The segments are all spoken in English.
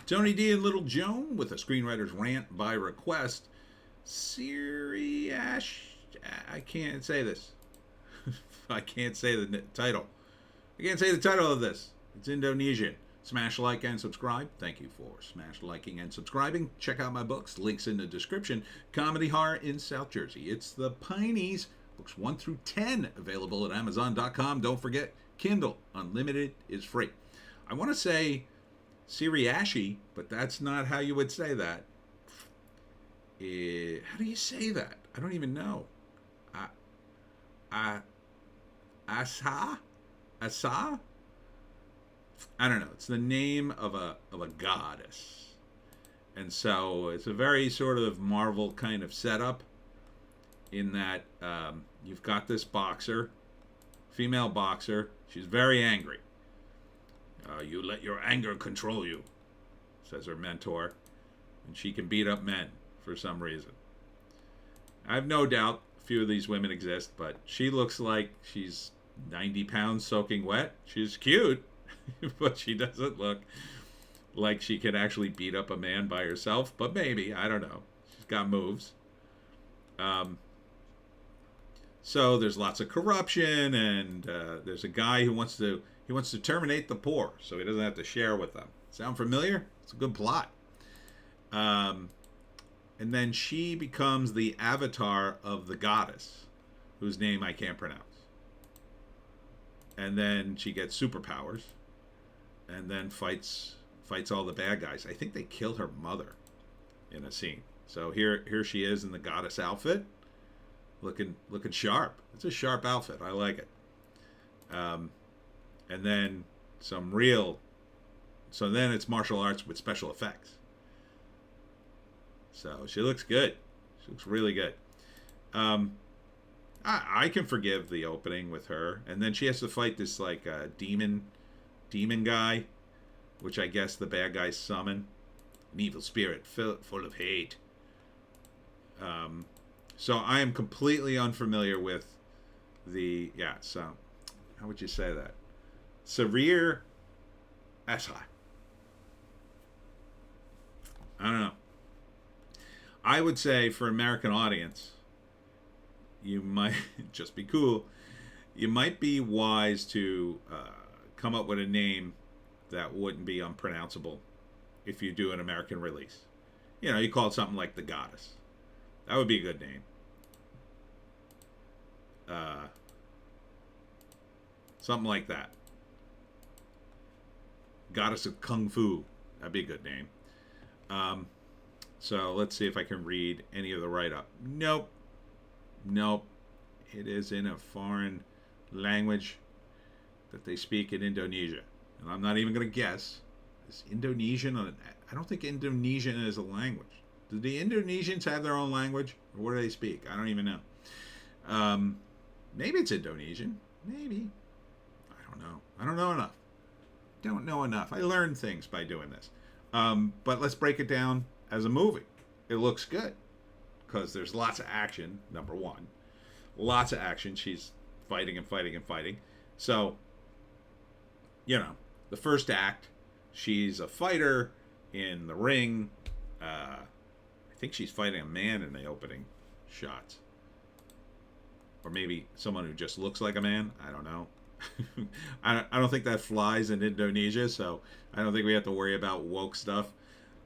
Tony D and Little Joan with a screenwriter's rant by request. Siri Ash. I can't say this. I can't say the title. I can't say the title of this. It's Indonesian. Smash like and subscribe. Thank you for smash liking and subscribing. Check out my books. Links in the description. Comedy Horror in South Jersey. It's the Pineys. Books 1 through 10 available at Amazon.com. Don't forget, Kindle Unlimited is free. I want to say Siriashi, but that's not how you would say that. How do you say that? I don't even know. Asah? Asah? I don't know. It's the name of a goddess. And so it's a very sort of Marvel kind of setup in that you've got this boxer, female boxer. She's very angry. You let your anger control you, says her mentor. And she can beat up men for some reason. I have no doubt a few of these women exist, but she looks like she's 90 pounds soaking wet. She's cute, but she doesn't look like she can actually beat up a man by herself. But maybe, I don't know. She's got moves. So there's lots of corruption, and there's a guy who wants to terminate the poor, so he doesn't have to share with them. Sound familiar? It's a good plot. And then she becomes the avatar of the goddess, whose name I can't pronounce. And then she gets superpowers, and then fights all the bad guys. I think they kill her mother in a scene. So here she is in the goddess outfit, looking sharp. It's a sharp outfit. I like it. And then so then it's martial arts with special effects. So she looks good. She looks really good. I can forgive the opening with her, and then she has to fight this like demon guy, which I guess the bad guys summon, an evil spirit full of hate. So I am completely unfamiliar with so how would you say that? Sarir Asih. I don't know. I would say for American audience, you might just be cool. You might be wise to come up with a name that wouldn't be unpronounceable if you do an American release. You know, you call it something like the Goddess. That would be a good name. Something like that. Goddess of Kung Fu. That'd be a good name. So let's see if I can read any of the write-up. Nope. It is in a foreign language that they speak in Indonesia. And I'm not even going to guess. Is Indonesian? I don't think Indonesian is a language. Do the Indonesians have their own language? Or what do they speak? I don't even know. Maybe it's Indonesian. Maybe. I don't know. I don't know enough. I learned things by doing this. But let's break it down as a movie. It looks good because there's lots of action, number one. Lots of action. She's fighting and fighting and fighting. So, you know, the first act, she's a fighter in the ring. I think she's fighting a man in the opening shots. Or maybe someone who just looks like a man. I don't know. I don't think that flies in Indonesia, so I don't think we have to worry about woke stuff.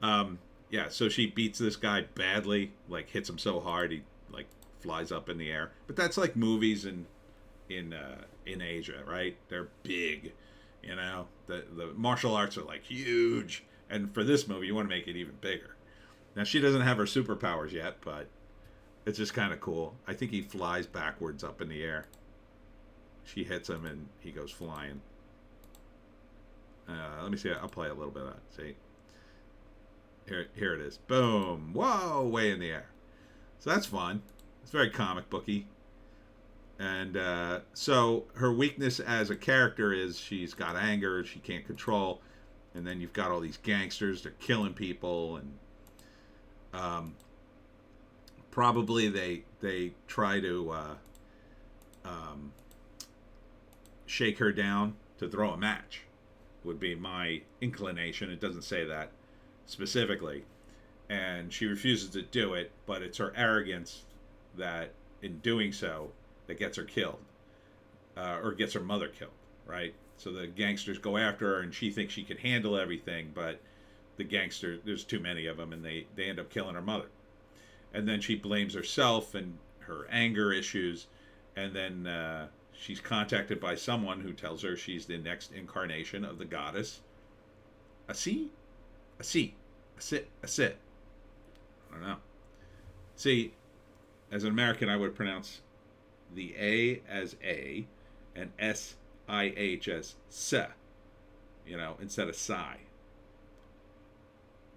Yeah, so she beats this guy badly, like hits him so hard he like flies up in the air. But that's like movies in Asia, right? They're big, you know. The martial arts are like huge, and for this movie, you want to make it even bigger. Now she doesn't have her superpowers yet, but it's just kind of cool. I think he flies backwards up in the air. She hits him and he goes flying. Let me see. I'll play a little bit of that. See? Here it is. Boom. Whoa, way in the air. So that's fun. It's very comic booky. And so her weakness as a character is she's got anger she can't control. And then you've got all these gangsters. They're killing people. And probably they try to shake her down to throw a match would be my inclination. It doesn't say that specifically, and she refuses to do it, but it's her arrogance that, in doing so, that gets her killed, or gets her mother killed, right? So the gangsters go after her, and she thinks she can handle everything, but the gangster, there's too many of them, and they end up killing her mother. And then she blames herself and her anger issues, and then she's contacted by someone who tells her she's the next incarnation of the goddess Asih? Asih. Asih. I don't know. See, as an American, I would pronounce the A as A and S-I-H as se, instead of Sai.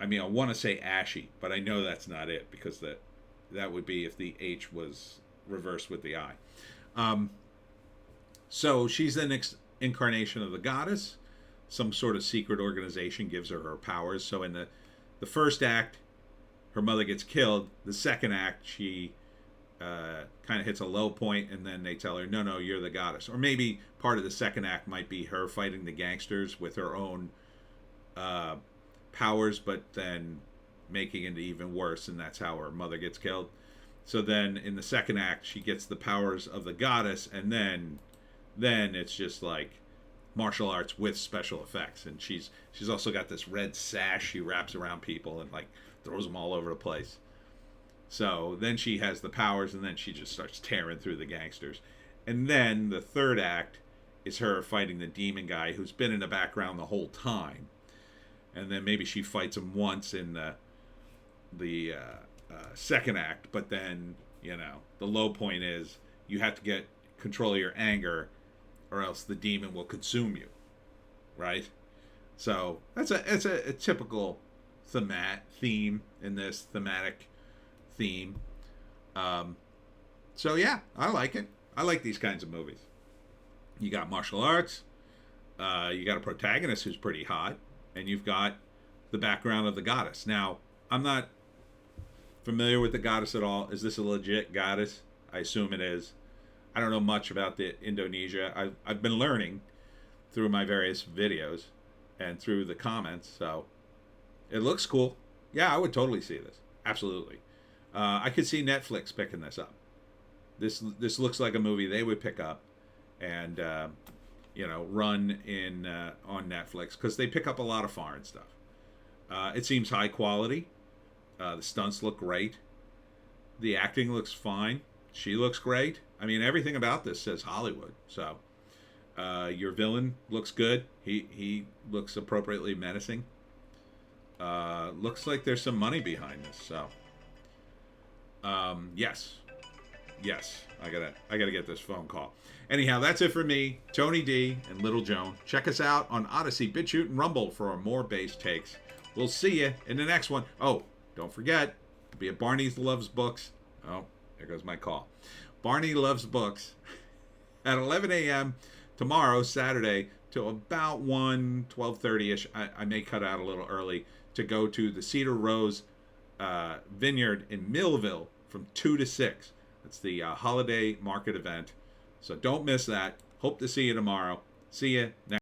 I mean, I want to say Ashy, but I know that's not it, because that would be if the H was reversed with the I. So she's the next incarnation of the goddess. Some sort of secret organization gives her powers. So in the first act, her mother gets killed. The second act, she kind of hits a low point, and then they tell her, no, you're the goddess. Or maybe part of the second act might be her fighting the gangsters with her own powers, but then making it even worse, and that's how her mother gets killed. So then in the second act, she gets the powers of the goddess, and then it's just like martial arts with special effects. And she's also got this red sash she wraps around people and like throws them all over the place. So then she has the powers, and then she just starts tearing through the gangsters. And then the third act is her fighting the demon guy who's been in the background the whole time. And then maybe she fights him once in the second act, but then, the low point is you have to get control of your anger, or else the demon will consume you, right? So it's a typical theme in this thematic theme. So yeah, I like it. I like these kinds of movies. You got martial arts, you got a protagonist who's pretty hot, and you've got the background of the goddess. Now, I'm not familiar with the goddess at all. Is this a legit goddess? I assume it is. I don't know much about the Indonesia. I've been learning through my various videos and through the comments, so it looks cool. Yeah, I would totally see this. Absolutely. I could see Netflix picking this up. This looks like a movie they would pick up and run in on Netflix, because they pick up a lot of foreign stuff. It seems high quality. The stunts look great. The acting looks fine. She looks great. I mean, everything about this says Hollywood. So your villain looks good. He looks appropriately menacing. Looks like there's some money behind this. So yes, I gotta get this phone call. Anyhow, that's it for me, Tony D and Little Joan. Check us out on Odysee, Bitchute, and Rumble for more bass takes. We'll see you in the next one. Oh, don't forget, to be at Barney's Loves Books. Oh, there goes my call. Barney Loves Books at 11 a.m. tomorrow, Saturday, to about 12:30ish. I may cut out a little early to go to the Cedar Rose Vineyard in Millville from 2 to 6. It's the holiday market event. So don't miss that. Hope to see you tomorrow. See you next